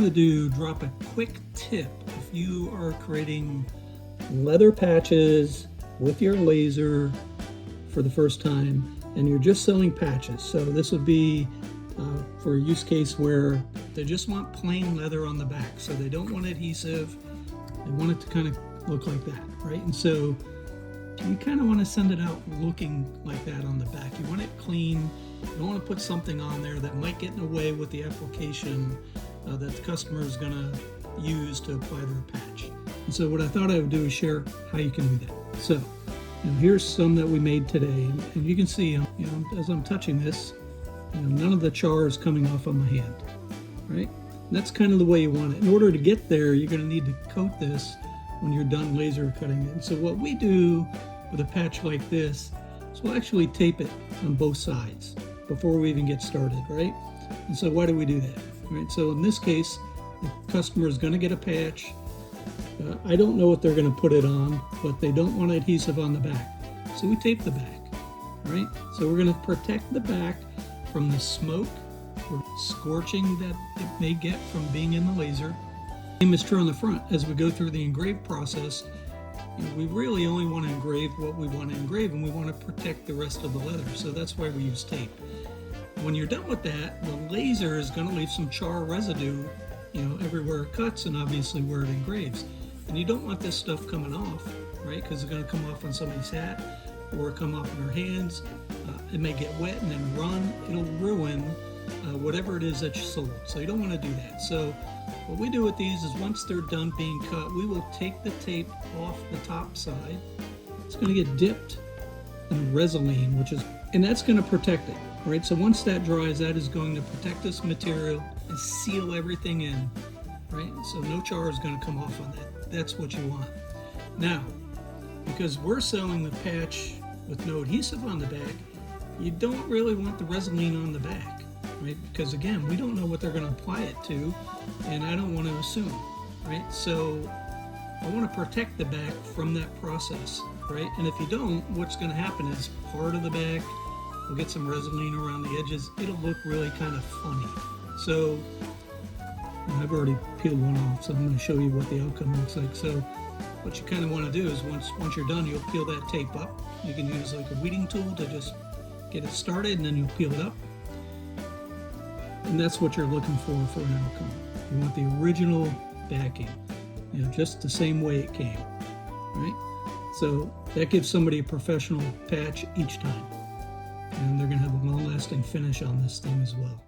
I'm going to drop a quick tip if you are creating leather patches with your laser for the first time and you're just sewing patches. So this would be for a use case where they just want plain leather on the back, so they don't want adhesive, they want it to kind of look like that, right? And so you kind of want to send it out looking like that on the back. You want it clean. You don't want to put something on there that might get in the way with the application that the customer is going to use to apply their patch. And so what I thought I would do is share how you can do that. So here's some that we made today, and you can see, as I'm touching this, none of the char is coming off on my hand, right? And that's kind of the way you want it. In order to get there, you're going to need to coat this when you're done laser cutting it. And so what we do with a patch like this is we'll actually tape it on both sides before we even get started, right? And so why do we do that? Right? So in this case, the customer is going to get a patch. I don't know what they're going to put it on, but they don't want adhesive on the back. So we tape the back, right? So we're going to protect the back from the smoke or scorching that it may get from being in the laser. Same is true on the front. As we go through the engrave process, we really only want to engrave what we want to engrave, and we want to protect the rest of the leather. So that's why we use tape. When you're done with that, the laser is going to leave some char residue, everywhere it cuts and obviously where it engraves. And you don't want this stuff coming off, right? Because it's going to come off on somebody's hat or come off in their hands. It may get wet and then run. It'll ruin whatever it is that you sold. So you don't want to do that. So what we do with these is once they're done being cut, we will take the tape off the top side. It's going to get dipped in Resolene, and that's going to protect it, right? So once that dries, that is going to protect this material and seal everything in, right? So no char is going to come off on that. That's what you want. Now, because we're sewing the patch with no adhesive on the back, you don't really want the Resolene on the back, right? Because again, we don't know what they're going to apply it to, and I don't want to assume, right? So I want to protect the back from that process, right? And if you don't, what's going to happen is part of the back will get some Resolene around the edges. It'll look really kind of funny. So I've already peeled one off, so I'm going to show you what the outcome looks like. So what you kind of want to do is once you're done, you'll peel that tape up. You can use like a weeding tool to just get it started, and then you'll peel it up. And that's what you're looking for an outcome. You want the original backing, just the same way it came, right? So that gives somebody a professional patch each time, and they're going to have a long-lasting finish on this thing as well.